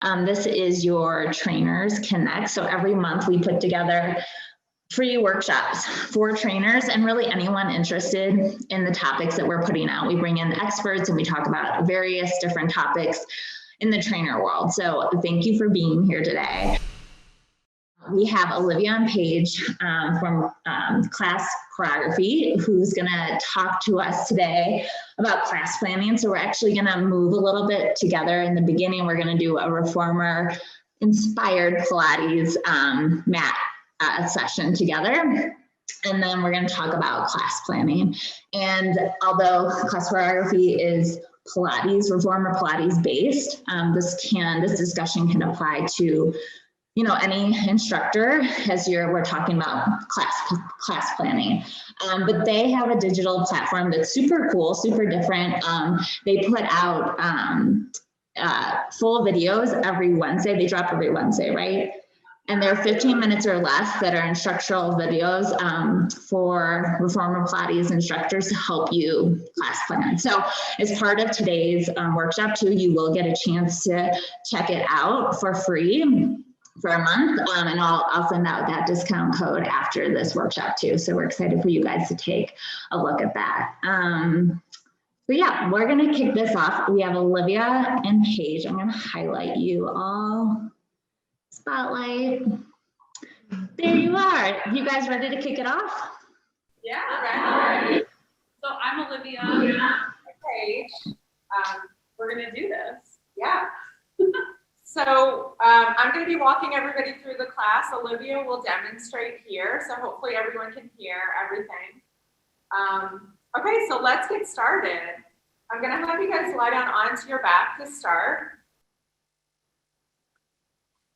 This is your Trainers Connect. So every month we put together free workshops for trainers and really anyone interested in the topics that we're putting out. We bring in experts and we talk about various different topics in the trainer world. So thank you for being here today. We have Olivia and Paige from Class Choreography, who's gonna talk to us today about class planning. So we're actually gonna move a little bit together. In the beginning, we're gonna do a reformer inspired Pilates mat session together. And then we're gonna talk about class planning. And although Class Choreography is Pilates, reformer Pilates based, this discussion can apply to any instructor as we're talking about class planning. But they have a digital platform that's super cool, super different. They put out full videos every Wednesday. They drop every Wednesday, right? And they're 15 minutes or less that are instructional videos for reformer Pilates instructors to help you class plan. So as part of today's workshop too, you will get a chance to check it out for free for a month, and I'll send out that discount code after this workshop too. So we're excited for you guys to take a look at that. So yeah, we're gonna kick this off. We have Olivia and Paige. I'm gonna highlight you all. Spotlight. There you are. You guys ready to kick it off? Yeah, ready. So I'm Olivia, Paige. We're gonna do this. Yeah. So I'm going to be walking everybody through the class. Olivia will demonstrate here, so hopefully everyone can hear everything. Okay, so let's get started. I'm going to have you guys lie down onto your back to start.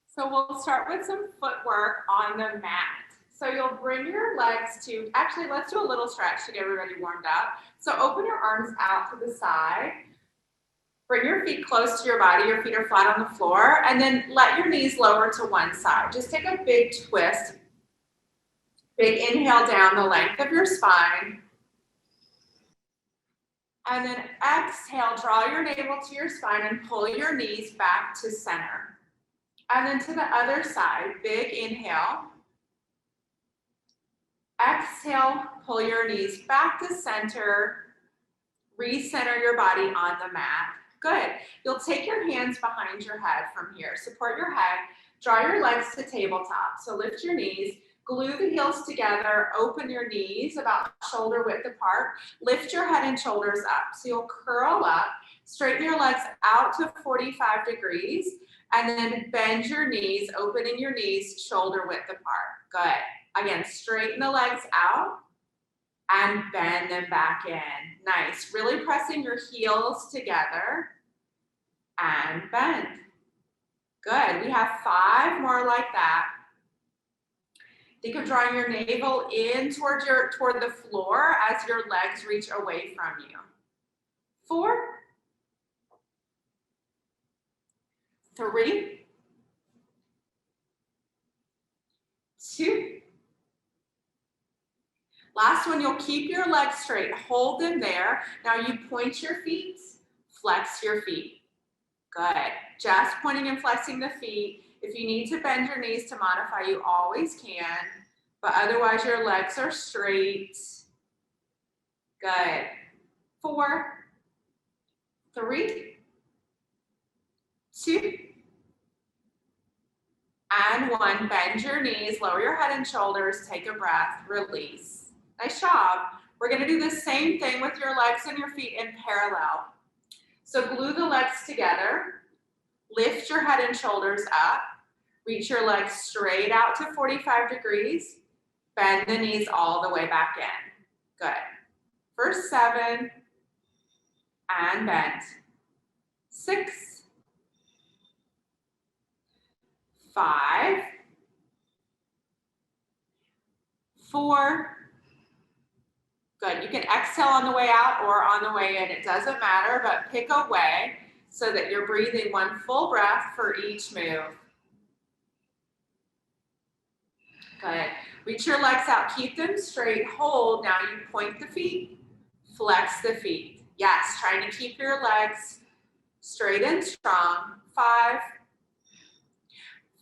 So we'll start with some footwork on the mat. So you'll bring your legs to, actually let's do a little stretch to get everybody warmed up. So open your arms out to the side. Bring your feet close to your body, your feet are flat on the floor, and then let your knees lower to one side. Just take a big twist, big inhale down the length of your spine. And then exhale, draw your navel to your spine and pull your knees back to center. And then to the other side, big inhale. Exhale, pull your knees back to center. Recenter your body on the mat. Good. You'll take your hands behind your head from here. Support your head. Draw your legs to tabletop. So lift your knees. Glue the heels together. Open your knees about shoulder width apart. Lift your head and shoulders up. So you'll curl up. Straighten your legs out to 45 degrees. And then bend your knees, opening your knees shoulder width apart. Good. Again, straighten the legs out. And bend them back in. Nice. Really pressing your heels together. And bend. Good. We have 5 more like that. Think of drawing your navel in toward the floor as your legs reach away from you. 4. 3. 2. Last one, you'll keep your legs straight. Hold them there. Now you point your feet, flex your feet. Good. Just pointing and flexing the feet. If you need to bend your knees to modify, you always can. But otherwise, your legs are straight. Good. 4, 3, 2, and 1. Bend your knees, lower your head and shoulders, take a breath, release. Nice job. We're going to do the same thing with your legs and your feet in parallel. So glue the legs together. Lift your head and shoulders up. Reach your legs straight out to 45 degrees. Bend the knees all the way back in. Good. For 7. And bend. 6. 5. 4. Good. You can exhale on the way out or on the way in. It doesn't matter, but pick a way so that you're breathing one full breath for each move. Good. Reach your legs out. Keep them straight. Hold. Now you point the feet. Flex the feet. Yes. Trying to keep your legs straight and strong. 5,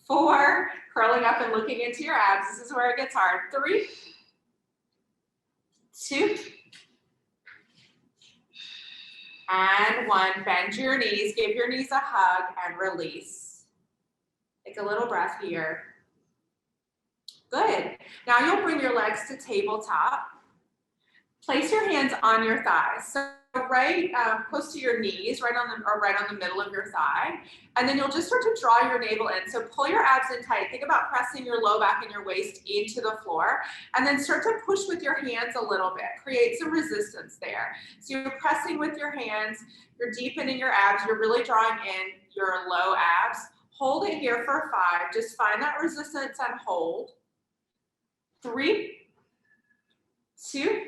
4, curling up and looking into your abs. This is where it gets hard. 3, 2, and 1. Bend your knees, give your knees a hug, and release. Take a little breath here. Good. Now you'll bring your legs to tabletop. Place your hands on your thighs. So right close to your knees, right on the middle of your thigh. And then you'll just start to draw your navel in. So pull your abs in tight. Think about pressing your low back and your waist into the floor. And then start to push with your hands a little bit. Create some resistance there. So you're pressing with your hands. You're deepening your abs. You're really drawing in your low abs. Hold it here for 5. Just find that resistance and hold. 3, 2,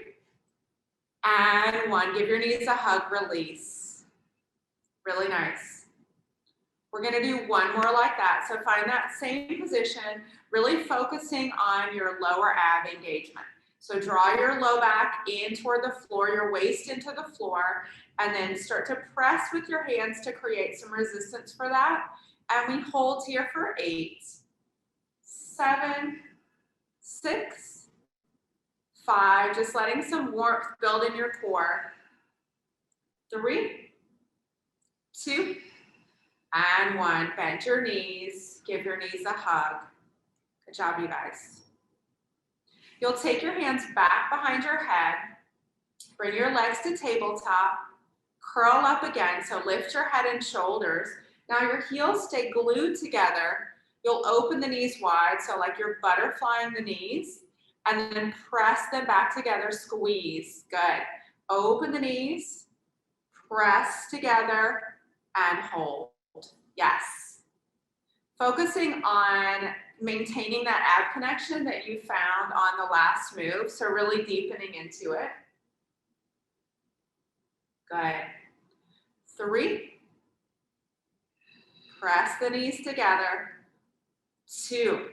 and 1. Give your knees a hug, release. Really nice. We're gonna do one more like that. So find that same position, really focusing on your lower ab engagement. So draw your low back in toward the floor, your waist into the floor, and then start to press with your hands to create some resistance for that. And we hold here for 8, 7, 6, 5, just letting some warmth build in your core. 3, 2, and 1. Bend your knees, give your knees a hug. Good job, you guys. You'll take your hands back behind your head, bring your legs to tabletop, curl up again, so lift your head and shoulders. Now your heels stay glued together. You'll open the knees wide, so like you're butterflying the knees, and then press them back together, squeeze. Good. Open the knees, press together, and hold. Yes. Focusing on maintaining that ab connection that you found on the last move, so really deepening into it. Good. 3, press the knees together. 2,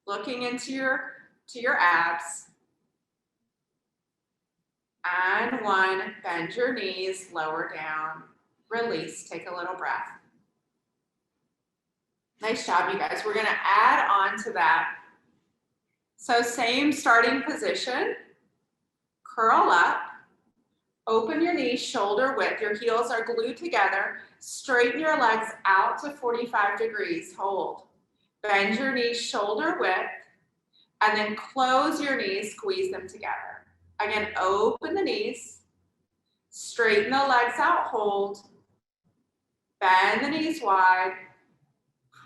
looking into your abs. And 1, bend your knees, lower down, release, take a little breath. Nice job, you guys. We're gonna add on to that. So same starting position, curl up, open your knees, shoulder width, your heels are glued together, straighten your legs out to 45 degrees, hold. Bend your knees, shoulder width, and then close your knees, squeeze them together. Again, open the knees, straighten the legs out, hold, bend the knees wide,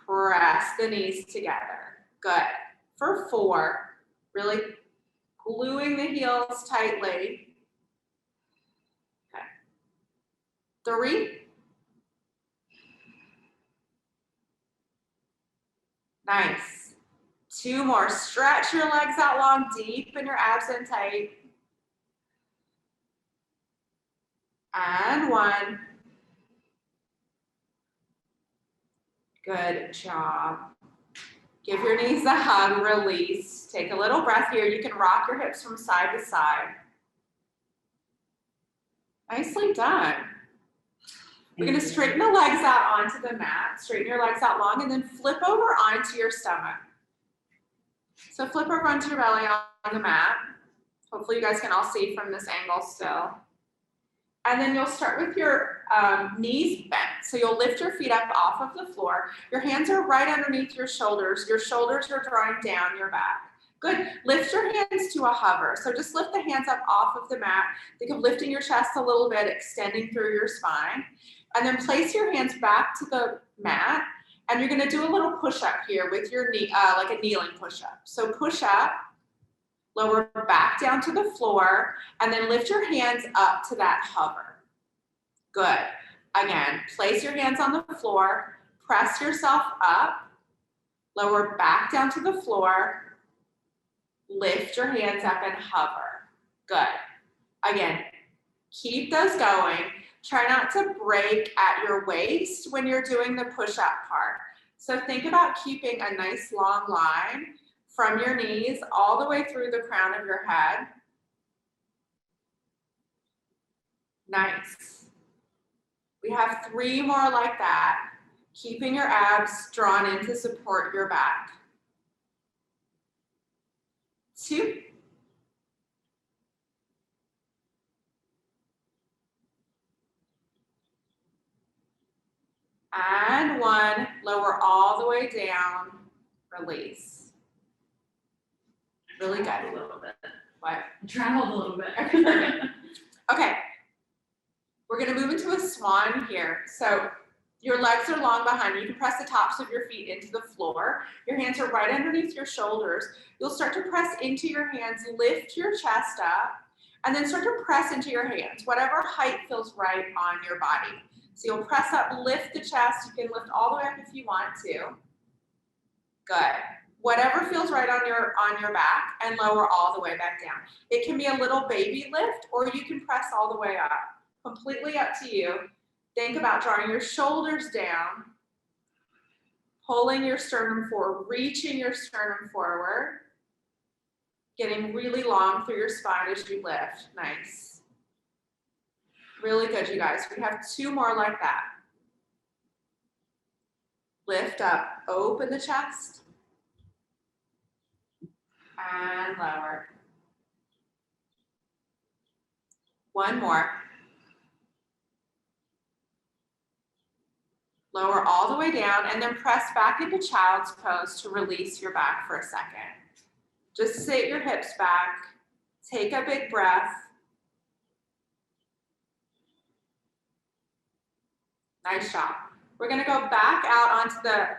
press the knees together. Good. For 4, really gluing the heels tightly. Okay. 3. Nice. 2 more. Stretch your legs out long, deepen your abs in tight. And 1. Good job. Give your knees a hug, release. Take a little breath here. You can rock your hips from side to side. Nicely done. We're going to straighten the legs out onto the mat. Straighten your legs out long and then flip over onto your stomach. So flip over onto your belly on the mat. Hopefully you guys can all see from this angle still. And then you'll start with your knees bent. So you'll lift your feet up off of the floor. Your hands are right underneath your shoulders. Your shoulders are drawing down your back. Good. Lift your hands to a hover. So just lift the hands up off of the mat. Think of lifting your chest a little bit, extending through your spine. And then place your hands back to the mat. And you're going to do a little push up here with your knee, like a kneeling push up. So push up, lower back down to the floor, and then lift your hands up to that hover. Good. Again, place your hands on the floor, press yourself up, lower back down to the floor, lift your hands up and hover. Good. Again, keep those going. Try not to break at your waist when you're doing the push-up part. So think about keeping a nice long line from your knees all the way through the crown of your head. Nice. We have 3 more like that. Keeping your abs drawn in to support your back. 2. And 1. Lower all the way down. Release. Really good. A little bit. What? Traveled a little bit. Okay, perfect. Okay. We're going to move into a swan here. So your legs are long behind you. You can press the tops of your feet into the floor. Your hands are right underneath your shoulders. You'll start to press into your hands, lift your chest up, and then start to press into your hands, whatever height feels right on your body. So you'll press up, lift the chest. You can lift all the way up if you want to. Good. Whatever feels right on your back, and lower all the way back down. It can be a little baby lift, or you can press all the way up. Completely up to you. Think about drawing your shoulders down, pulling your sternum forward, reaching your sternum forward, getting really long through your spine as you lift. Nice. Really good, you guys. We have 2 more like that. Lift up, open the chest, and lower. 1 more. Lower all the way down, and then press back into child's pose to release your back for a second. Just sit your hips back, take a big breath. Nice job. We're gonna go back out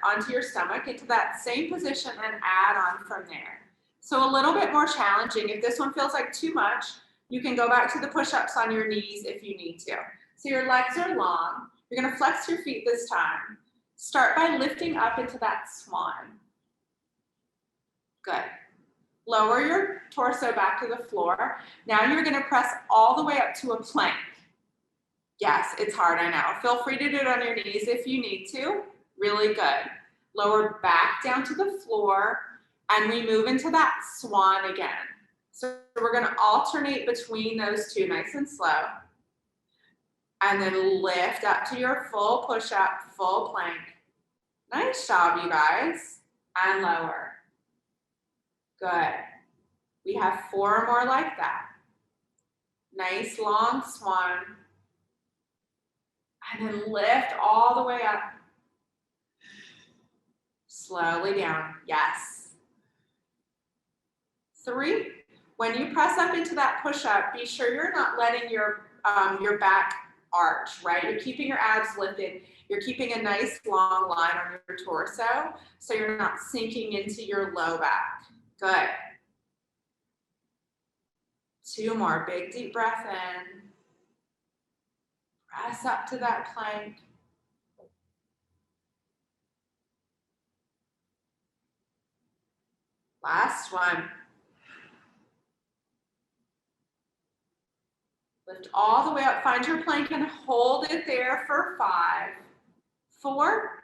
onto your stomach, into that same position, and add on from there. So a little bit more challenging. If this one feels like too much, you can go back to the push-ups on your knees if you need to. So your legs are long. You're gonna flex your feet this time. Start by lifting up into that swan. Good. Lower your torso back to the floor. Now you're gonna press all the way up to a plank. Yes, it's hard, I know. Feel free to do it on your knees if you need to. Really good. Lower back down to the floor, and we move into that swan again. So we're gonna alternate between those 2, nice and slow. And then lift up to your full push-up, full plank. Nice job, you guys. And lower. Good. We have 4 more like that. Nice long swan. And then lift all the way up. Slowly down. Yes. 3. When you press up into that push-up, be sure you're not letting your back arch, right? You're keeping your abs lifted. You're keeping a nice long line on your torso, so you're not sinking into your low back. Good. 2 more. Big deep breath in. Press up to that plank. Last one. Lift all the way up, find your plank and hold it there for 5, 4,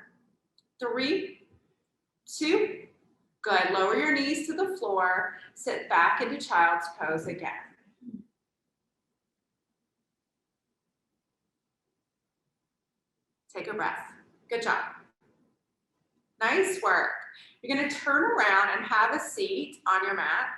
3, 2. Good, lower your knees to the floor, sit back into child's pose again. Take a breath, good job. Nice work. You're gonna turn around and have a seat on your mat.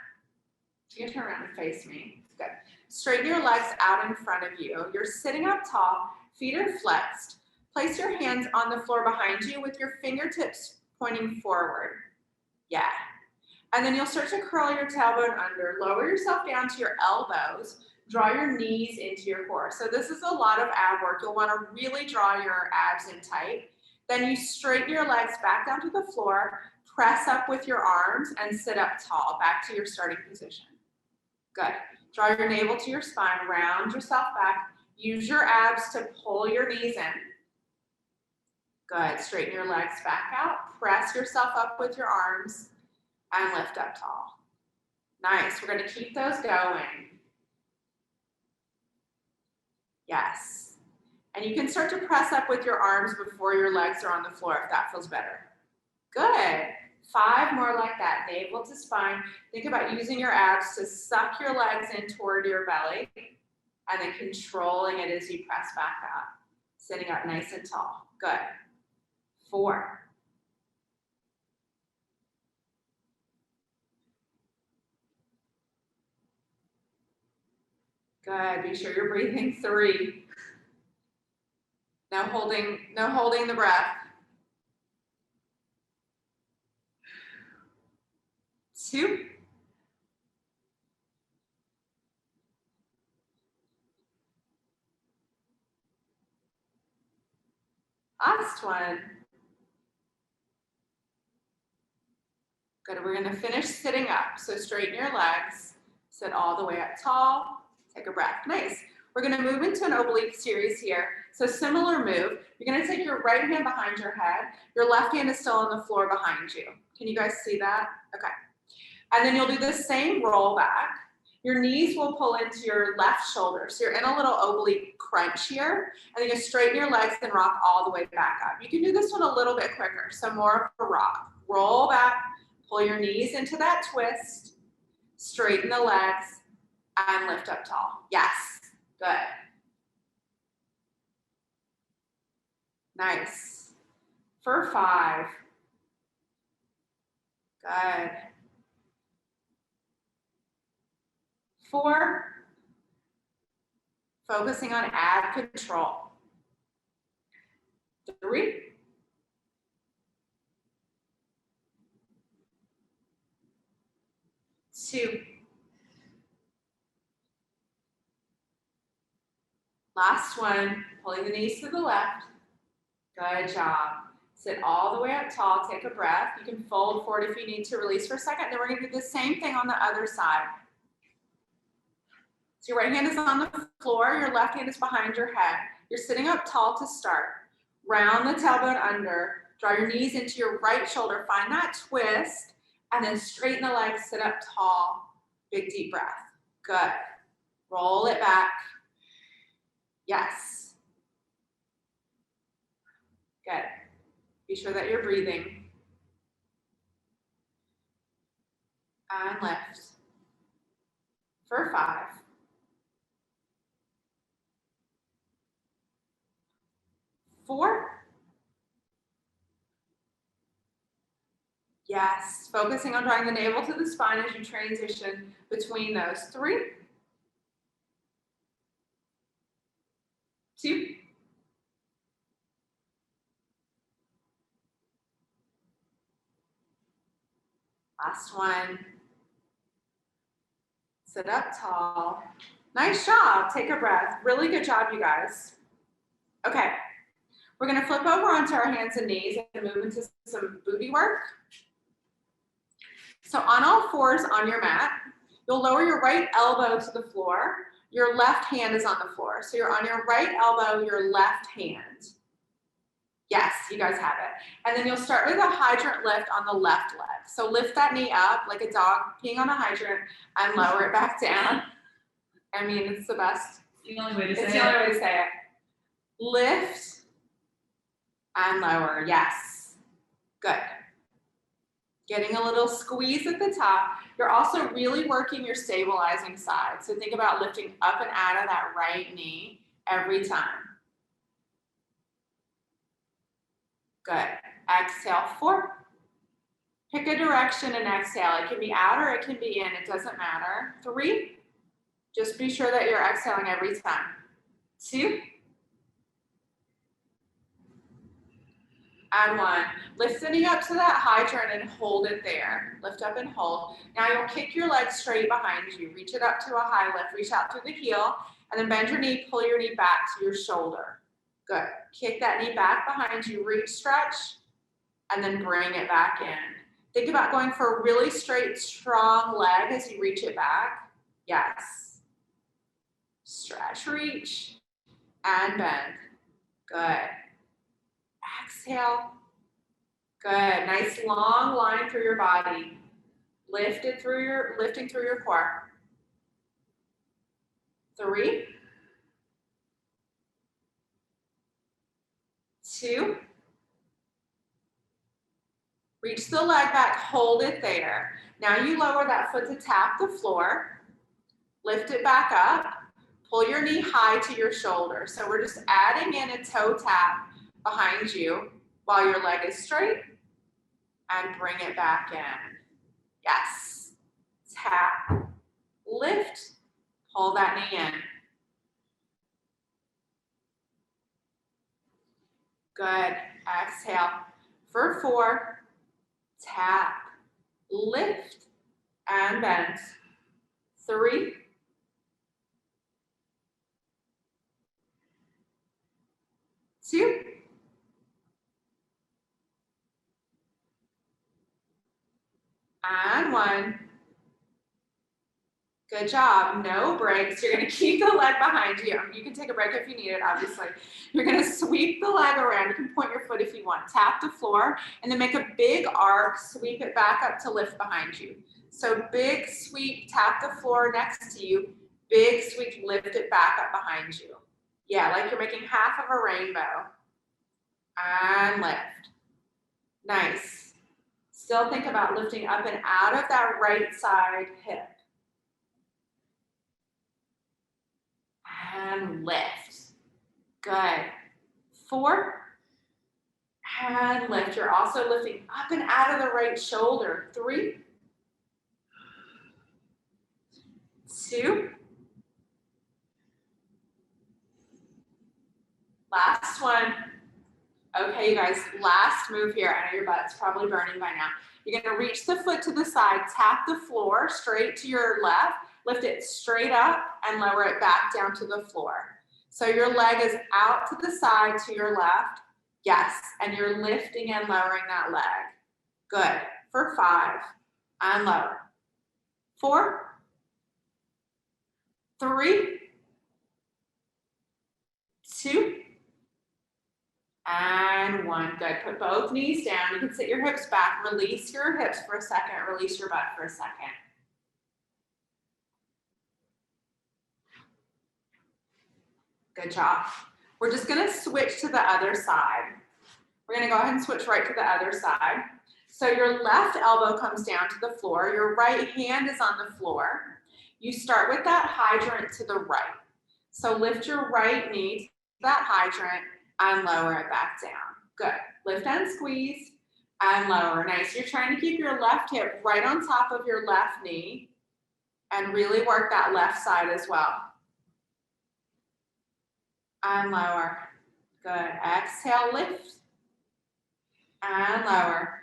You're gonna turn around and face me, good. Straighten your legs out in front of you. You're sitting up tall, feet are flexed. Place your hands on the floor behind you with your fingertips pointing forward. Yeah. And then you'll start to curl your tailbone under. Lower yourself down to your elbows. Draw your knees into your core. So this is a lot of ab work. You'll want to really draw your abs in tight. Then you straighten your legs back down to the floor. Press up with your arms and sit up tall, back to your starting position. Good. Draw your navel to your spine, round yourself back. Use your abs to pull your knees in. Good, straighten your legs back out. Press yourself up with your arms and lift up tall. Nice, we're gonna keep those going. Yes. And you can start to press up with your arms before your legs are on the floor if that feels better. Good. 5 more like that, navel to spine. Think about using your abs to suck your legs in toward your belly and then controlling it as you press back up. Sitting up nice and tall. Good. 4. Good, be sure you're breathing. 3. No holding the breath. 2. Last one. Good, we're gonna finish sitting up. So straighten your legs, sit all the way up tall, take a breath. Nice. We're gonna move into an oblique series here. So similar move. You're gonna take your right hand behind your head. Your left hand is still on the floor behind you. Can you guys see that? Okay. And then you'll do the same roll back. Your knees will pull into your left shoulder. So you're in a little oblique crunch here. And then you straighten your legs and rock all the way back up. You can do this one a little bit quicker. So more of a rock. Roll back, pull your knees into that twist, straighten the legs, and lift up tall. Yes, good. Nice. For 5. Good. 4. Focusing on ab control. 3. 2. Last one, pulling the knees to the left. Good job. Sit all the way up tall, take a breath. You can fold forward if you need to, release for a second. Then we're gonna do the same thing on the other side. So your right hand is on the floor, your left hand is behind your head. You're sitting up tall to start. Round the tailbone under, draw your knees into your right shoulder, find that twist, and then straighten the legs, sit up tall. Big deep breath. Good. Roll it back. Yes. Good. Be sure that you're breathing. And lift. For 5. 4. Yes. Focusing on drawing the navel to the spine as you transition between those. 3. 2. 1. Sit up tall. Nice job. Take a breath. Really good job, you guys. Okay. We're going to flip over onto our hands and knees and move into some booty work. So on all fours on your mat, you'll lower your right elbow to the floor. Your left hand is on the floor. So you're on your right elbow, your left hand. Yes, you guys have it. And then you'll start with a hydrant lift on the left leg. So lift that knee up like a dog peeing on a hydrant and lower it back down. I mean, it's the best. The only way to say It's the only way to say it. Lift and lower. Yes. Good. Getting a little squeeze at the top. You're also really working your stabilizing side. So think about lifting up and out of that right knee every time. Good. Exhale, 4. Pick a direction and exhale. It can be out or it can be in. It doesn't matter. 3. Just be sure that you're exhaling every time. 2. And 1. Lift the knee up to that hydrant and hold it there. Lift up and hold. Now you'll kick your leg straight behind you. Reach it up to a high lift. Reach out through the heel. And then bend your knee. Pull your knee back to your shoulder. Good. Kick that knee back behind you. Reach, stretch. And then bring it back in. Think about going for a really straight, strong leg as you reach it back. Yes. Stretch, reach, and bend. Good. Exhale. Good. Nice long line through your body. Lifting through your core. 3. 2. Reach the leg back, hold it there. Now you lower that foot to tap the floor. Lift it back up. Pull your knee high to your shoulder. So we're just adding in a toe tap behind you. while your leg is straight, and bring it back in. Yes. Tap, lift, pull that knee in. Good. Exhale for 4. Tap, lift, and bend. 3. 2. And 1. Good job. No breaks. You're going to keep the leg behind you. You can take a break if you need it, obviously. You're going to sweep the leg around. You can point your foot if you want. Tap the floor and then make a big arc. Sweep it back up to lift behind you. So big sweep, tap the floor next to you. Big sweep, lift it back up behind you. Yeah, like you're making half of a rainbow. And lift. Nice. Still think about lifting up and out of that right side hip. And lift. Good. 4. And lift. You're also lifting up and out of the right shoulder. 3. 2. Last one. Okay, you guys, last move here. I know your butt's probably burning by now. You're gonna reach the foot to the side, tap the floor straight to your left, lift it straight up and lower it back down to the floor. So your leg is out to the side to your left. Yes, and you're lifting and lowering that leg. Good. For 5, and lower. 4, 3, 2, and 1. Good. Put both knees down. You can sit your hips back. Release your hips for a second. Release your butt for a second. Good job. We're just going to switch to the other side. We're going to go ahead and switch right to the other side. So your left elbow comes down to the floor. Your right hand is on the floor. You start with that hydrant to the right. So lift your right knee to that hydrant and lower it back down. Good. Lift and squeeze and lower. Nice. You're trying to keep your left hip right on top of your left knee and really work that left side as well. And lower. Good. Exhale, lift and lower.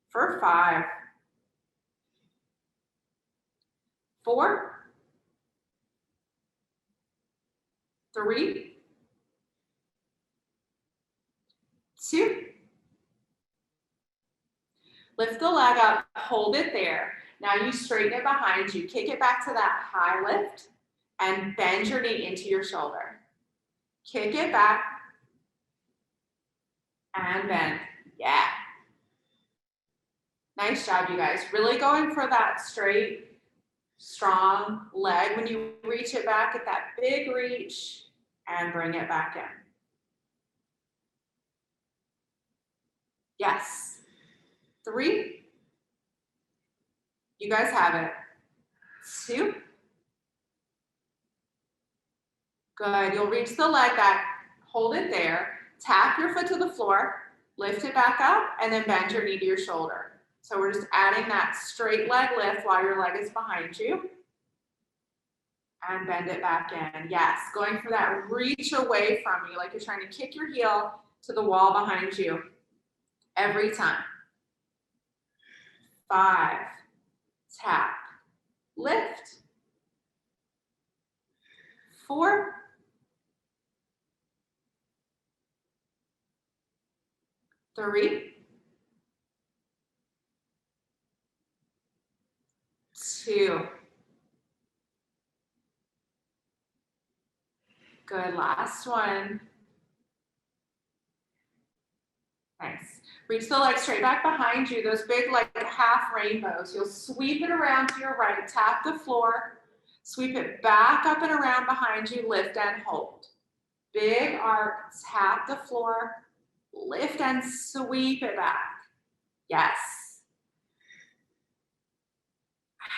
For 5, 4, 3, 2. Lift the leg up, hold it there. Now you straighten it behind you. Kick it back to that high lift and bend your knee into your shoulder. Kick it back and bend. Yeah. Nice job, you guys. Really going for that straight, strong leg. When you reach it back, get that big reach and bring it back in. Yes. 3. You guys have it. 2. Good. You'll reach the leg back. Hold it there. Tap your foot to the floor. Lift it back up and then bend your knee to your shoulder. So we're just adding that straight leg lift while your leg is behind you. And bend it back in. Yes, going for that reach away from you, like you're trying to kick your heel to the wall behind you every time. 5, tap, lift. 4, 3, 2. Good, last one. Nice. Reach the leg straight back behind you, those big like half rainbows. You'll sweep it around to your right, tap the floor, sweep it back up and around behind you, lift and hold. Big arc, tap the floor, lift and sweep it back. Yes.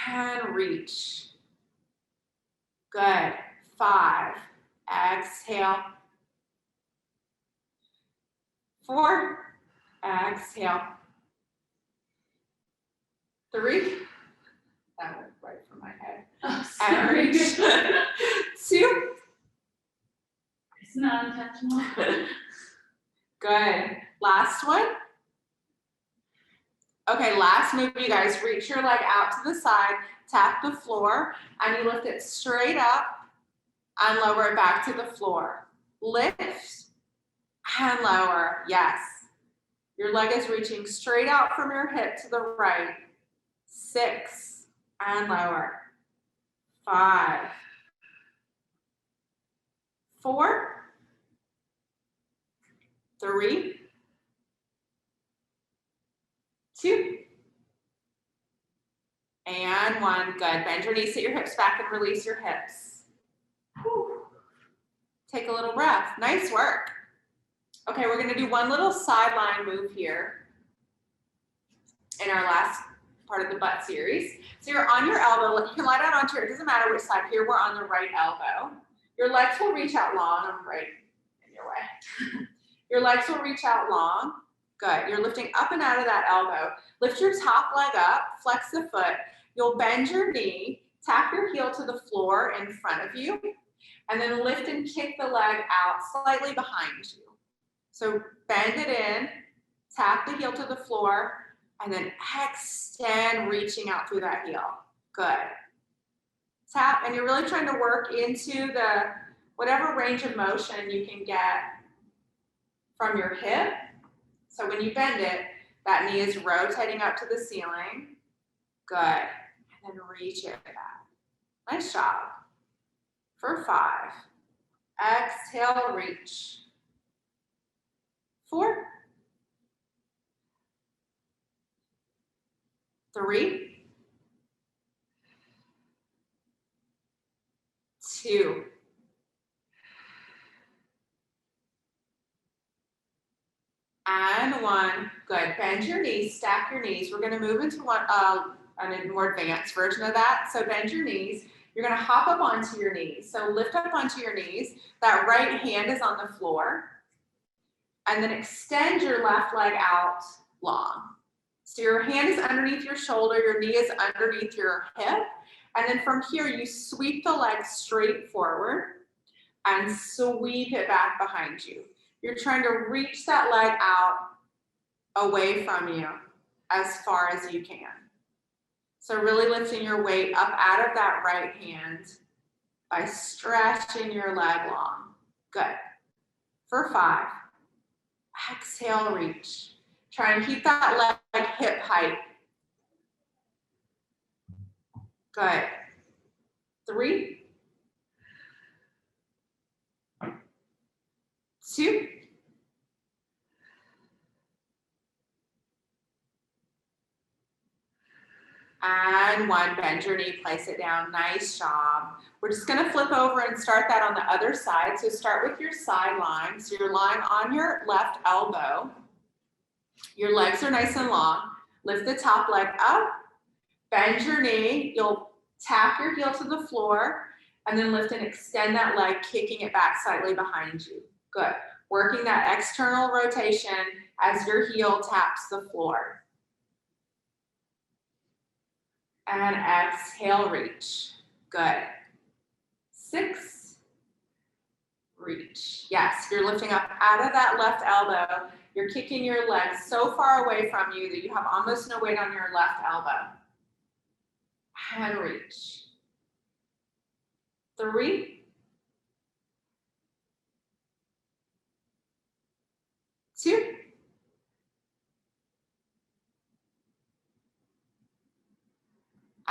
And reach. Good. 5. Exhale. 4, Exhale. 3. That went right from my head. And reach. 2. It's not intentional. Good. Last one. Okay, last move, you guys. Reach your leg out to the side, tap the floor, and you lift it straight up and lower it back to the floor. Lift and lower. Yes. Your leg is reaching straight out from your hip to the right. 6 and lower. 5. 4. 3. 2. And 1. Good. Bend your knees, sit your hips back, and release your hips. Whew. Take a little breath. Nice work. Okay, we're going to do one little sideline move here in our last part of the butt series. So you're on your elbow. You can lie down onto it. It doesn't matter which side. Here we're on the right elbow. Your legs will reach out long. I'm right in your way. Your legs will reach out long. Good. You're lifting up and out of that elbow. Lift your top leg up. Flex the foot. You'll bend your knee. Tap your heel to the floor in front of you. And then lift and kick the leg out slightly behind you. So bend it in, tap the heel to the floor, and then extend, reaching out through that heel. Good. Tap, and you're really trying to work into the whatever range of motion you can get from your hip. So when you bend it, that knee is rotating up to the ceiling. Good. And then reach it back. Nice job. For 5. Exhale, reach. 4. 3. 2. And 1. Good. Bend your knees, stack your knees. We're going to move into a more advanced version of that. So bend your knees. You're going to hop up onto your knees. So lift up onto your knees. That right hand is on the floor. And then extend your left leg out long. So your hand is underneath your shoulder, your knee is underneath your hip. And then from here, you sweep the leg straight forward and sweep it back behind you. You're trying to reach that leg out away from you as far as you can. So really lifting your weight up out of that right hand by stretching your leg long. Good. For 5. Exhale, reach. Try and keep that leg hip height. Good. 3. 2. And 1. Bend your knee, place it down. Nice job. We're just going to flip over and start that on the other side. So start with your side line. So you're lying on your left elbow. Your legs are nice and long. Lift the top leg up. Bend your knee. You'll tap your heel to the floor. And then lift and extend that leg, kicking it back slightly behind you. Good. Working that external rotation as your heel taps the floor. And exhale, reach. Good. 6. Reach. Yes, you're lifting up out of that left elbow. You're kicking your leg so far away from you that you have almost no weight on your left elbow. And reach. 3. 2.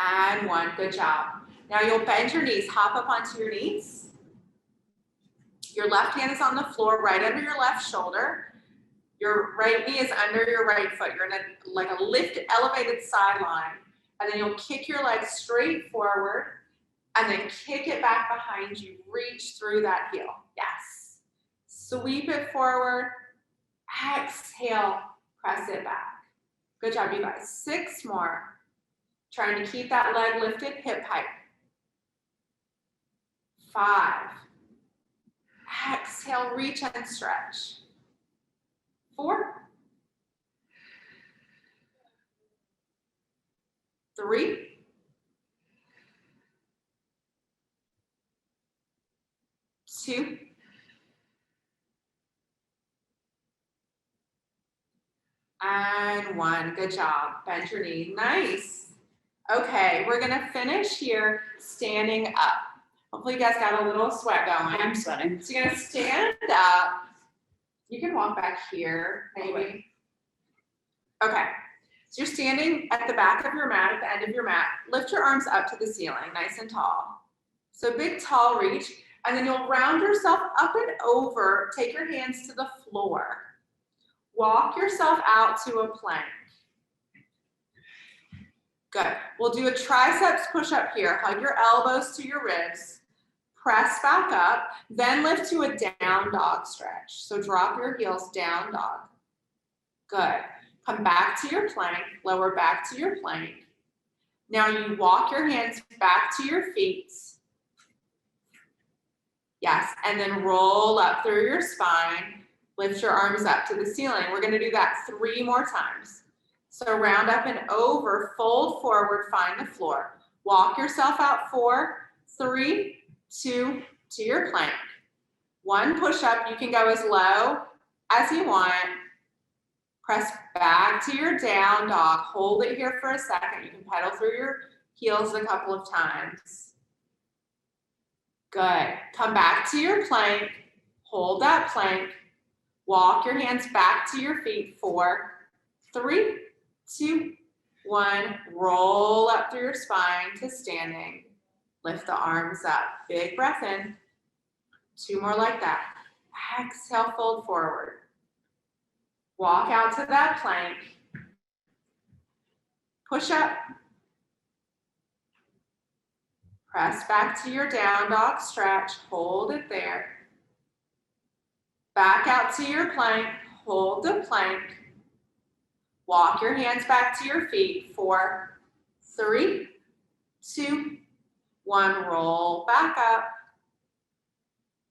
And 1. Good job. Now you'll bend your knees, hop up onto your knees. Your left hand is on the floor, right under your left shoulder. Your right knee is under your right foot. You're in like a lifted, elevated sideline. And then you'll kick your leg straight forward and then kick it back behind you. Reach through that heel. Yes. Sweep it forward. Exhale. Press it back. Good job, you guys. 6 more. Trying to keep that leg lifted, hip height. 5. Exhale, reach and stretch. 4. 3, 2, and 1. Good job. Bend your knee. Nice. Okay, we're gonna finish here standing up. Hopefully you guys got a little sweat going. I'm sweating. So you're gonna stand up. You can walk back here, maybe. Okay, so you're standing at the back of your mat, at the end of your mat. Lift your arms up to the ceiling, nice and tall. So big, tall reach, and then you'll round yourself up and over. Take your hands to the floor. Walk yourself out to a plank. Good. We'll do a triceps push up here. Hug your elbows to your ribs. Press back up, then lift to a down dog stretch. So drop your heels, down dog. Good. Come back to your plank, lower back to your plank. Now you walk your hands back to your feet. Yes, and then roll up through your spine. Lift your arms up to the ceiling. We're gonna do that 3 more times. So round up and over, fold forward, find the floor. Walk yourself out 4, 3, 2 to your plank. 1 push up, you can go as low as you want. Press back to your down dog. Hold it here for a second. You can pedal through your heels a couple of times. Good. Come back to your plank. Hold that plank. Walk your hands back to your feet. 4, 3, 2, 1. Roll up through your spine to standing. Lift the arms up. Big breath in. 2 more like that. Exhale, fold forward. Walk out to that plank. Push up. Press back to your down dog stretch. Hold it there. Back out to your plank. Hold the plank. Walk your hands back to your feet. 4, 3, 2, 1. Roll back up.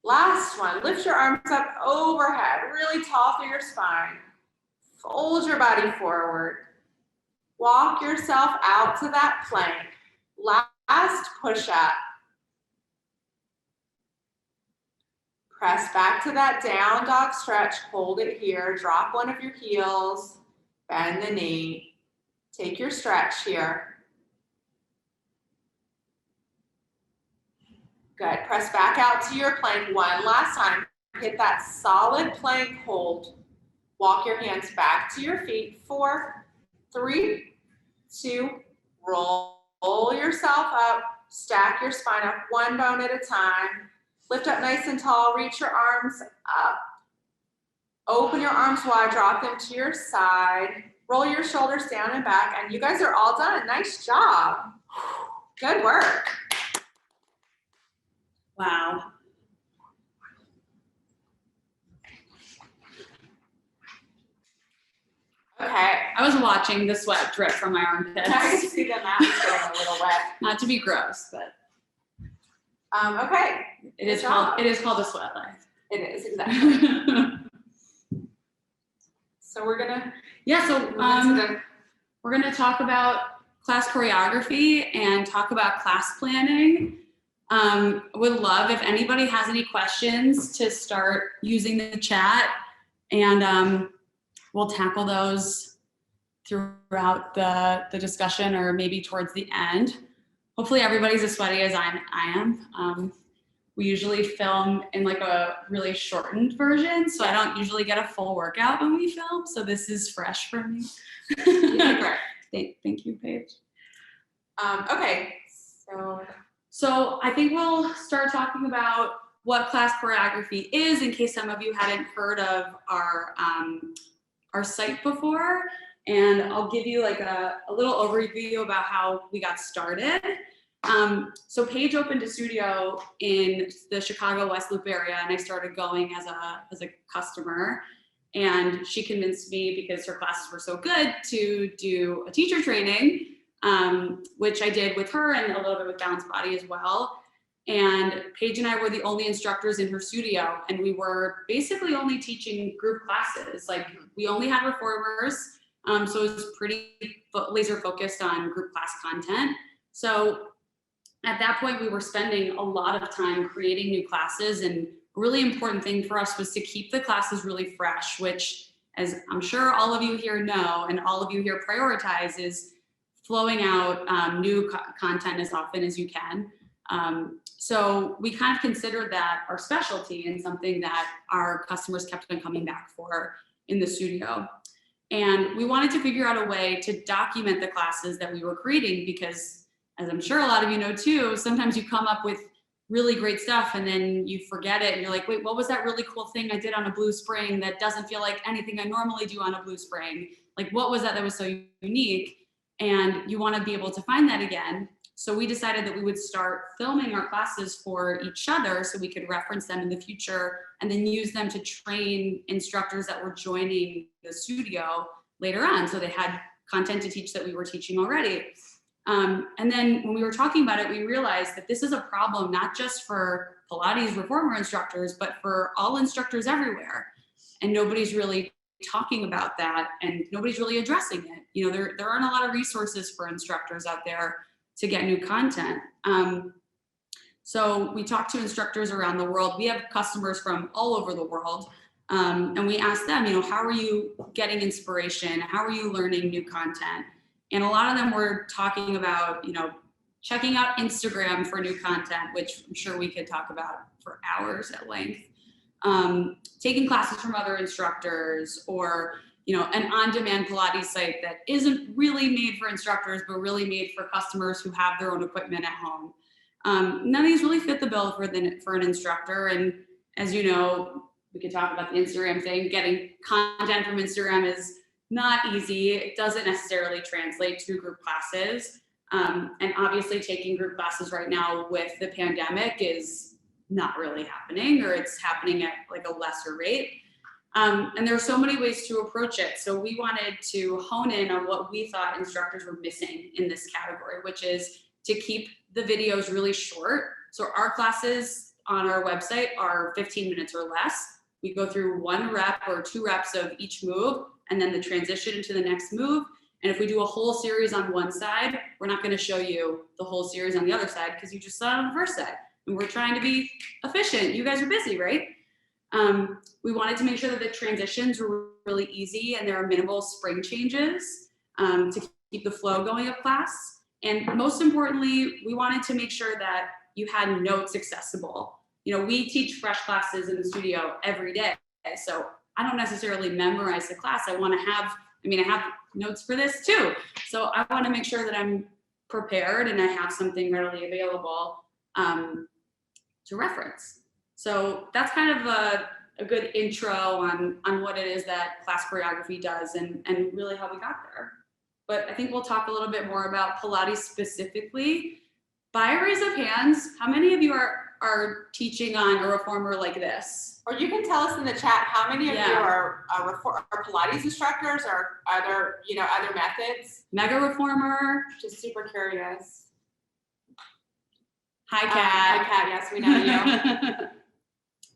Last one. Lift your arms up overhead, really tall through your spine. Fold your body forward. Walk yourself out to that plank. Last push up. Press back to that down dog stretch. Hold it here. Drop one of your heels. Bend the knee. Take your stretch here. Good. Press back out to your plank 1 last time. Hit that solid plank hold. Walk your hands back to your feet. 4, 3, 2, roll yourself up. Stack your spine up 1 bone at a time. Lift up nice and tall. Reach your arms up. Open your arms wide. Drop them to your side. Roll your shoulders down and back. And you guys are all done. Nice job. Good work. Wow. Okay. I was watching the sweat drip from my armpits. I can see the mat is getting a little wet. Not to be gross, but Okay. it is called a sweat life. It is, exactly. So we're gonna we're gonna talk about class choreography and talk about class planning. Would love if anybody has any questions to start using the chat, and we'll tackle those throughout the discussion or maybe towards the end. Hopefully everybody's as sweaty as I am. We usually film in like a really shortened version, so I don't usually get a full workout when we film, so this is fresh for me. you did great. Thank you, Paige. Okay, So I think we'll start talking about what class choreography is, in case some of you hadn't heard of our site before. And I'll give you like a little overview about how we got started. So Paige opened a studio in the Chicago West Loop area, and I started going as a customer. And she convinced me, because her classes were so good, to do a teacher training, which I did with her and a little bit with Balanced Body as well. And Paige and I were the only instructors in her studio, and we were basically only teaching group classes. Like, we only had reformers. So it was pretty laser focused on group class content. So at that point, we were spending a lot of time creating new classes, and a really important thing for us was to keep the classes really fresh, which, as I'm sure all of you here know, and all of you here prioritize, is flowing out new content as often as you can. So we kind of considered that our specialty and something that our customers kept on coming back for in the studio. And we wanted to figure out a way to document the classes that we were creating, because, as I'm sure a lot of you know too, sometimes you come up with really great stuff and then you forget it and you're like, wait, what was that really cool thing I did on a blue spring that doesn't feel like anything I normally do on a blue spring? Like, what was that was so unique? And you want to be able to find that again. So we decided that we would start filming our classes for each other so we could reference them in the future and then use them to train instructors that were joining the studio later on. So they had content to teach that we were teaching already. And then when we were talking about it, we realized that this is a problem, not just for Pilates reformer instructors, but for all instructors everywhere. And nobody's really talking about that, and nobody's really addressing it. You know, there aren't a lot of resources for instructors out there to get new content. So we talked to instructors around the world. We have customers from all over the world. And we asked them, you know, how are you getting inspiration? How are you learning new content? And a lot of them were talking about, you know, checking out Instagram for new content, which I'm sure we could talk about for hours at length. Taking classes from other instructors, or, you know, an on-demand Pilates site that isn't really made for instructors, but really made for customers who have their own equipment at home. None of these really fit the bill for an instructor. And as you know, we could talk about the Instagram thing. Getting content from Instagram is not easy. It doesn't necessarily translate to group classes. And obviously taking group classes right now with the pandemic is not really happening, or it's happening at like a lesser rate. And there are so many ways to approach it. So we wanted to hone in on what we thought instructors were missing in this category, which is to keep the videos really short. So our classes on our website are 15 minutes or less. We go through 1 rep or 2 reps of each move, and then the transition into the next move. And if we do a whole series on one side, we're not going to show you the whole series on the other side because you just saw it on the first side. And we're trying to be efficient. You guys are busy, right? We wanted to make sure that the transitions were really easy and there are minimal spring changes to keep the flow going of class. And most importantly, we wanted to make sure that you had notes accessible. You know, we teach fresh classes in the studio every day. So I don't necessarily memorize the class. I have notes for this too. So I want to make sure that I'm prepared and I have something readily available to reference. So that's kind of a good intro on what it is that Class Choreography does and really how we got there. But I think we'll talk a little bit more about Pilates specifically. By a raise of hands, how many of you are teaching on a reformer like this? Or you can tell us in the chat how many of you are Pilates instructors or other methods. Mega reformer. Just super curious. Hi, Kat. Hi, Kat. Yes, we know you.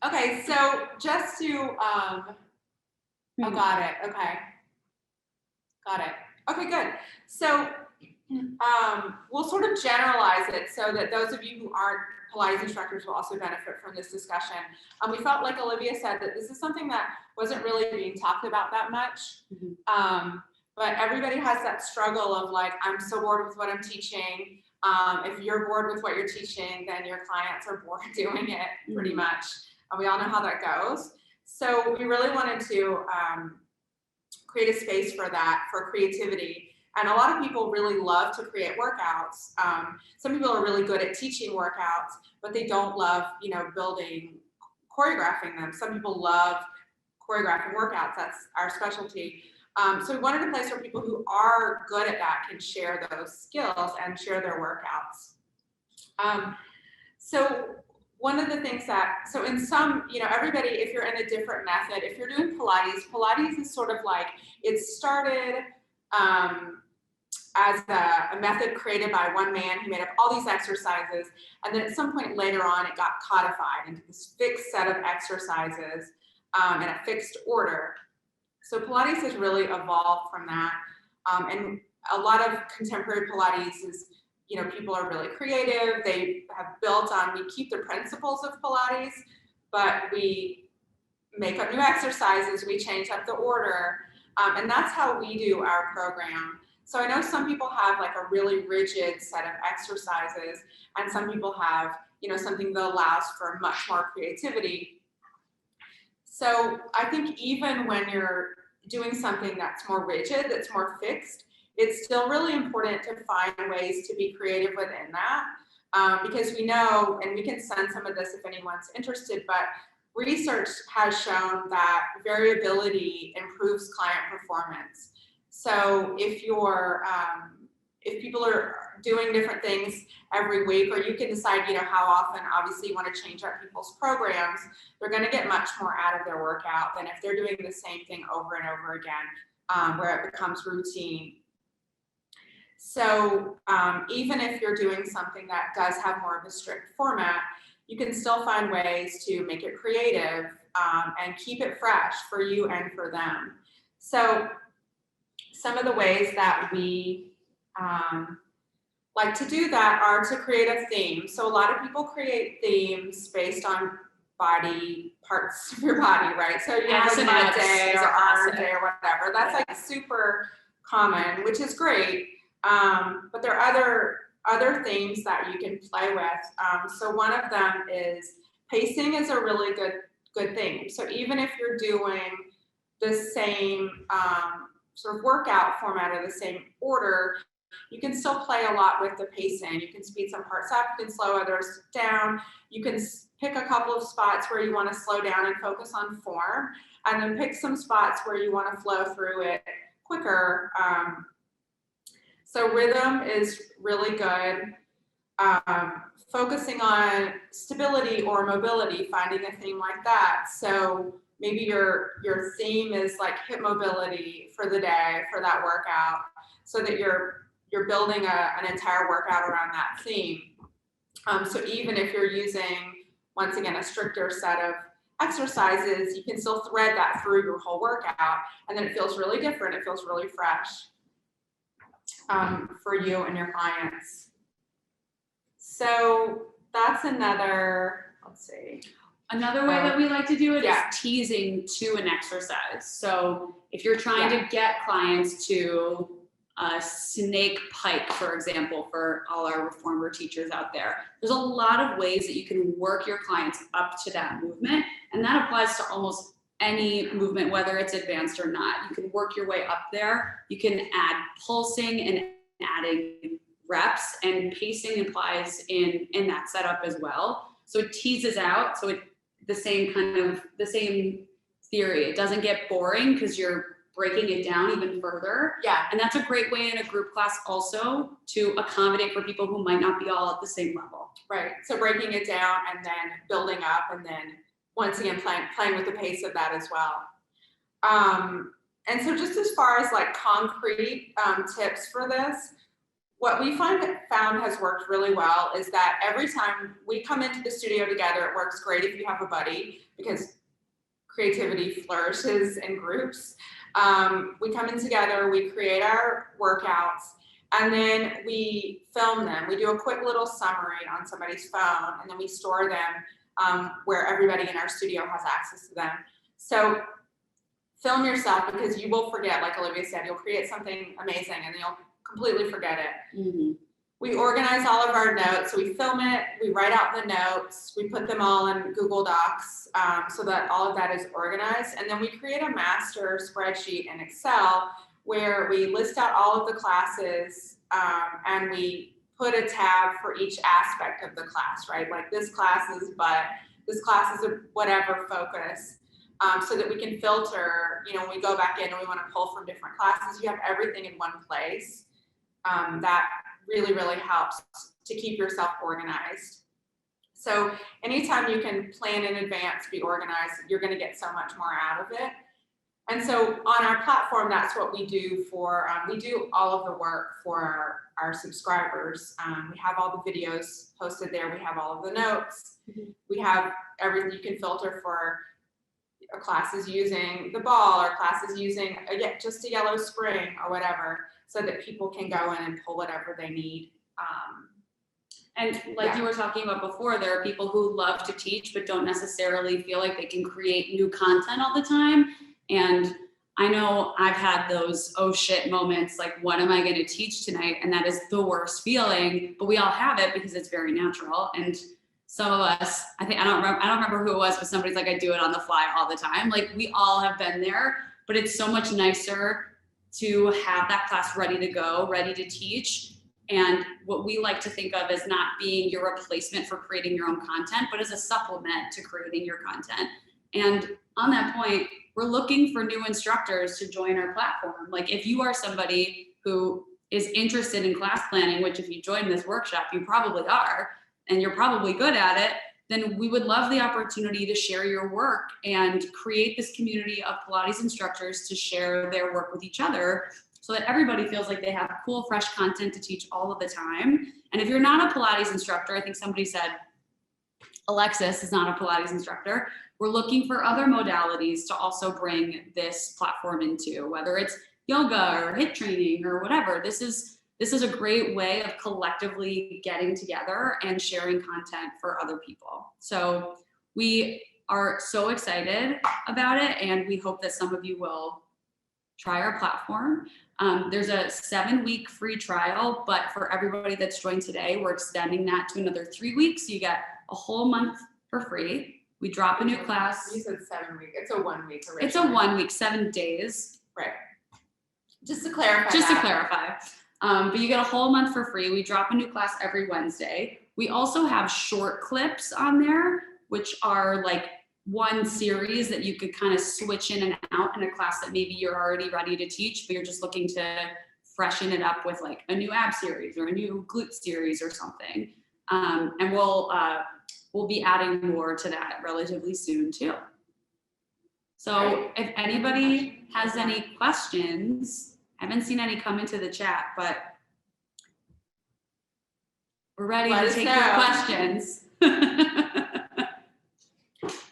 Okay, so just to, got it. Okay. Got it. Okay, good. So we'll sort of generalize it so that those of you who aren't Pilates instructors will also benefit from this discussion. We felt, like Olivia said, that this is something that wasn't really being talked about that much. But everybody has that struggle of like, I'm so bored with what I'm teaching. If you're bored with what you're teaching, then your clients are bored doing it pretty much. And we all know how that goes. So we really wanted to create a space for that, for creativity. And a lot of people really love to create workouts. Some people are really good at teaching workouts, but they don't love, choreographing them. Some people love choreographing workouts. That's our specialty. So we wanted a place where people who are good at that can share those skills and share their workouts. So one of the things so in some, everybody, if you're in a different method, if you're doing Pilates is sort of like, it started as a method created by one man who made up all these exercises. And then at some point later on, it got codified into this fixed set of exercises in a fixed order. So Pilates has really evolved from that. And a lot of contemporary Pilates is, you know, people are really creative. They have built on, we keep the principles of Pilates, but we make up new exercises, we change up the order, and that's how we do our program. So I know some people have like a really rigid set of exercises, and some people have, you know, something that allows for much more creativity. So I think even when you're doing something that's more rigid, that's more fixed, it's still really important to find ways to be creative within that, because we know, and we can send some of this if anyone's interested, but research has shown that variability improves client performance. So if you're, if people are doing different things every week, or you can decide, you know, how often, obviously you want to change up people's programs, they're going to get much more out of their workout than if they're doing the same thing over and over again, where it becomes routine. So even if you're doing something that does have more of a strict format, you can still find ways to make it creative and keep it fresh for you and for them. So some of the ways that we like to do that are to create a theme. So a lot of people create themes based on body parts of your body, right? So you have like butt day or arm day or whatever. That's like super common, which is great. But there are other themes that you can play with. So one of them is pacing is a really good thing. So even if you're doing the same sort of workout format or the same order, you can still play a lot with the pacing. You can speed some parts up, you can slow others down. You can pick a couple of spots where you want to slow down and focus on form, and then pick some spots where you want to flow through it quicker. So rhythm is really good. Focusing on stability or mobility, finding a theme like that. So maybe your theme is like hip mobility for the day, for that workout, so that you're building an entire workout around that theme. So even if you're using, once again, a stricter set of exercises, you can still thread that through your whole workout, and then it feels really different. It feels really fresh for you and your clients. So that's another, let's see. Another way that we like to do it is teasing to an exercise. So if you're trying to get clients to snake pike, for example, for all our reformer teachers out there, there's a lot of ways that you can work your clients up to that movement. And that applies to almost any movement, whether it's advanced or not. You can work your way up there. You can add pulsing and adding reps, and pacing applies in that setup as well. So it teases out. So the same theory. It doesn't get boring because you're breaking it down even further. Yeah. And that's a great way in a group class also to accommodate for people who might not be all at the same level. Right. So breaking it down and then building up, and then once again playing with the pace of that as well. And so just as far as like concrete tips for this, what we found has worked really well is that every time we come into the studio together, it works great if you have a buddy, because creativity flourishes in groups. We come in together, we create our workouts, and then we film them. We do a quick little summary on somebody's phone, and then we store them where everybody in our studio has access to them. So film yourself, because you will forget, like Olivia said, you'll create something amazing and you'll completely forget it. Mm-hmm. We organize all of our notes. So we film it, we write out the notes, we put them all in Google Docs so that all of that is organized. And then we create a master spreadsheet in Excel where we list out all of the classes and we put a tab for each aspect of the class, right? Like this class is butt, this class is a whatever focus, so that we can filter, you know, when we go back in and we want to pull from different classes, you have everything in one place. That really, really helps to keep yourself organized. So anytime you can plan in advance, be organized, you're going to get so much more out of it. And so on our platform, that's what we do for, we do all of the work for our subscribers. We have all the videos posted there. We have all of the notes. Mm-hmm. We have everything. You can filter for a class is using the ball, or class is using just a yellow spring or whatever, so that people can go in and pull whatever they need. And like you were talking about before, there are people who love to teach but don't necessarily feel like they can create new content all the time. And I know I've had those oh shit moments, like what am I going to teach tonight? And that is the worst feeling, but we all have it because it's very natural. And some of us, I don't remember who it was, but somebody's like, I do it on the fly all the time. Like we all have been there, but it's so much nicer to have that class ready to go, ready to teach. And what we like to think of as not being your replacement for creating your own content, but as a supplement to creating your content. And on that point, we're looking for new instructors to join our platform. Like if you are somebody who is interested in class planning, which if you join this workshop, you probably are, and you're probably good at it, then we would love the opportunity to share your work and create this community of Pilates instructors to share their work with each other, so that everybody feels like they have cool, fresh content to teach all of the time. And if you're not a Pilates instructor, I think somebody said Alexis is not a Pilates instructor, we're looking for other modalities to also bring this platform into, whether it's yoga or HIIT training or whatever. This is a great way of collectively getting together and sharing content for other people. So we are so excited about it, and we hope that some of you will try our platform. There's a 7-week free trial, but for everybody that's joined today, we're extending that to another 3 weeks. So you get a whole month for free. We drop a new class. You said 7 weeks. It's a 1 week originally. It's a 1 week, 7 days. Right. Just to clarify. But you get a whole month for free. We drop a new class every Wednesday. We also have short clips on there, which are like one series that you could kind of switch in and out in a class that maybe you're already ready to teach, but you're just looking to freshen it up with like a new ab series or a new glute series or something. And we'll be adding more to that relatively soon too. So if anybody has any questions, I haven't seen any come into the chat, but we're ready to take your questions.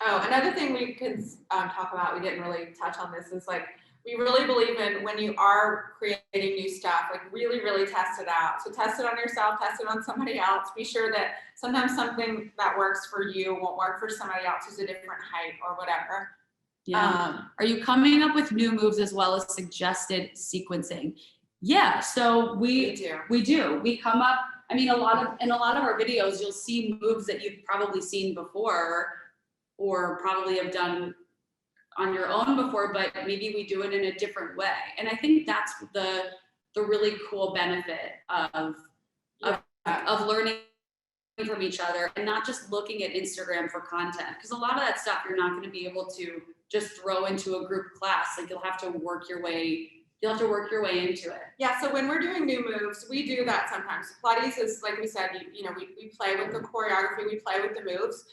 Oh, another thing we could talk about, we didn't really touch on this, is like, we really believe in when you are creating new stuff, like really, really test it out. So test it on yourself, test it on somebody else. Be sure that sometimes something that works for you won't work for somebody else who's a different height or whatever. Yeah. Are you coming up with new moves as well as suggested sequencing? Yeah, so we do. We come up, I mean, in a lot of our videos, you'll see moves that you've probably seen before or probably have done on your own before, but maybe we do it in a different way. And I think that's the really cool benefit of learning from each other and not just looking at Instagram for content. Because a lot of that stuff you're not going to be able to just throw into a group class. Like you'll have to work your way into it. Yeah, so when we're doing new moves, we do that sometimes. Pilates is, like we said, we play with the choreography, we play with the moves.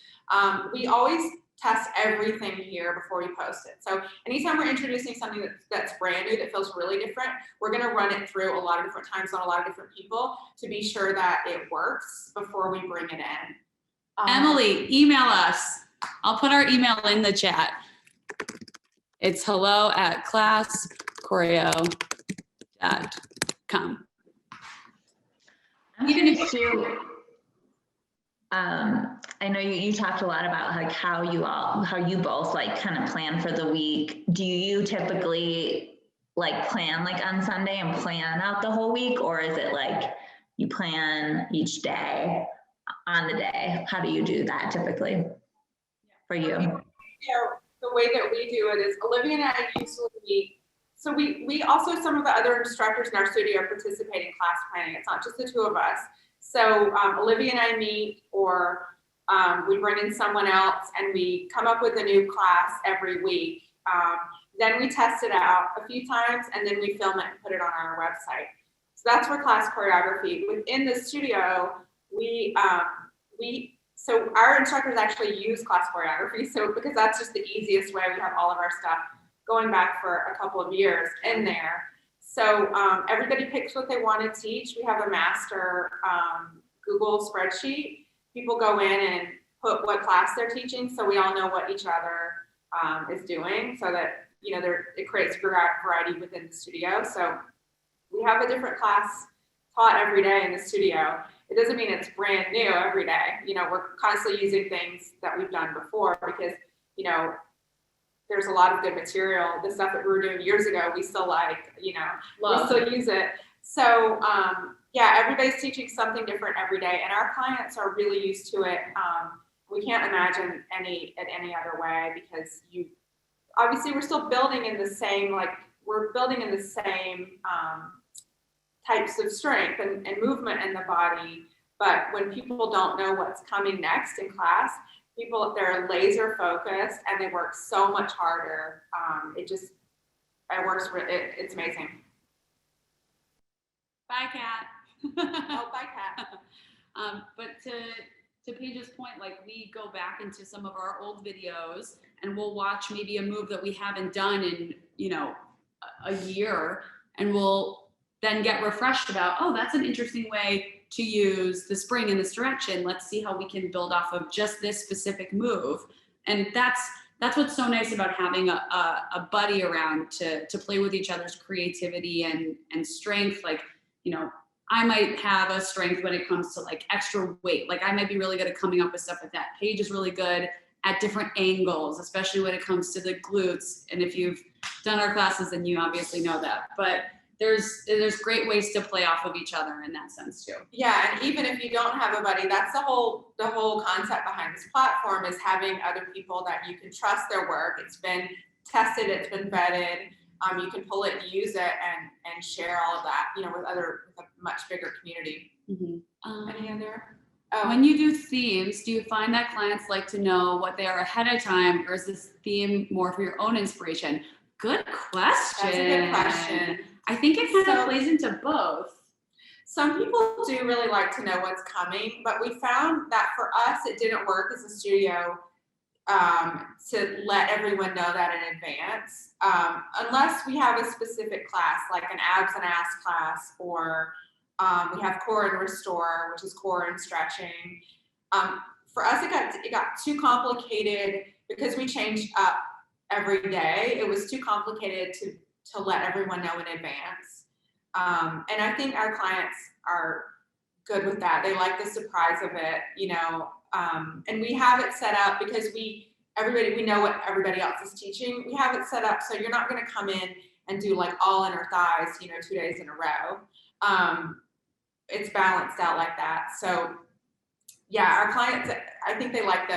We always test everything here before we post it. So anytime we're introducing something that's brand new, that feels really different, we're gonna run it through a lot of different times on a lot of different people to be sure that it works before we bring it in. Emily, email us. I'll put our email in the chat. It's hello@classchoreo.com. Even if you, I know you talked a lot about like how you both like kind of plan for the week. Do you typically like plan like on Sunday and plan out the whole week, or is it like you plan each day on the day? How do you do that typically for you? The way that we do it is Olivia and I usually, so we also, some of the other instructors in our studio participate in class planning. It's not just the two of us. So Olivia and I meet, or we bring in someone else and we come up with a new class every week. Then we test it out a few times and then we film it and put it on our website. So that's for class choreography. Within the studio, so our instructors actually use class choreography. So because that's just the easiest way, we have all of our stuff going back for a couple of years in there. So everybody picks what they want to teach. We have a master Google spreadsheet. People go in and put what class they're teaching, so we all know what each other is doing, so that, you know, it creates variety within the studio. So we have a different class taught every day in the studio. It doesn't mean it's brand new every day. You know, we're constantly using things that we've done before because, you know, there's a lot of good material. The stuff that we were doing years ago, we still like, you know, we still use it. So yeah, everybody's teaching something different every day, and our clients are really used to it. We can't imagine any other way, because obviously we're still building in the same, types of strength and movement in the body. But when people don't know what's coming next in class, they're laser focused and they work so much harder. It's amazing. Bye, Kat. Oh, bye, Kat. But to Paige's point, like, we go back into some of our old videos and we'll watch maybe a move that we haven't done in, you know, a year, and we'll then get refreshed about, oh, that's an interesting way to use the spring in this direction. Let's see how we can build off of just this specific move. And that's what's so nice about having a buddy around to play with each other's creativity and strength. Like, you know, I might have a strength when it comes to like extra weight. Like, I might be really good at coming up with stuff like that. Paige is really good at different angles, especially when it comes to the glutes. And if you've done our classes, then you obviously know that. But there's great ways to play off of each other in that sense too. Yeah, and even if you don't have a buddy, that's the whole concept behind this platform, is having other people that you can trust their work. It's been tested, it's been vetted. You can pull it and use it and share all of that, you know, with a much bigger community. Mm-hmm. Any other? When you do themes, do you find that clients like to know what they are ahead of time, or is this theme more for your own inspiration? Good question. That's a good question. I think it kind of plays into both. Some people do really like to know what's coming, but we found that for us, it didn't work as a studio to let everyone know that in advance, unless we have a specific class, like an abs and ass class, or we have core and restore, which is core and stretching. For us, it got too complicated because we changed up every day. It was too complicated to let everyone know in advance. And I think our clients are good with that. They like the surprise of it, you know. And we have it set up because we know what everybody else is teaching. We have it set up so you're not going to come in and do like all inner thighs, you know, 2 days in a row. It's balanced out like that. So yeah, our clients, I think they like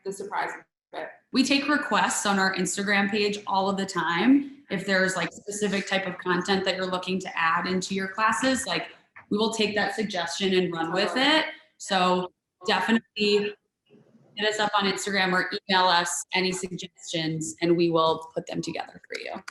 the surprise of it. We take requests on our Instagram page all of the time. If there's like specific type of content that you're looking to add into your classes, like, we will take that suggestion and run with it. So definitely hit us up on Instagram or email us any suggestions and we will put them together for you.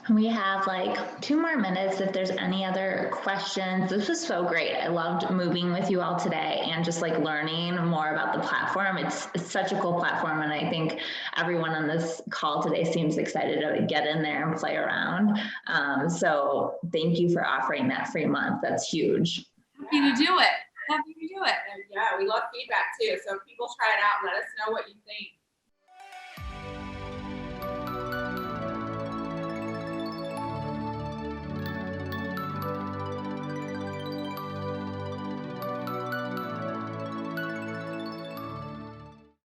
We have like 2 more minutes if there's any other questions. This was so great. I loved moving with you all today and just like learning more about the platform. It's such a cool platform, and I think everyone on this call today seems excited to get in there and play around. So thank you for offering that free month. That's huge. Happy to do it. Happy to do it. And yeah, we love feedback too. So people try it out and let us know what you think.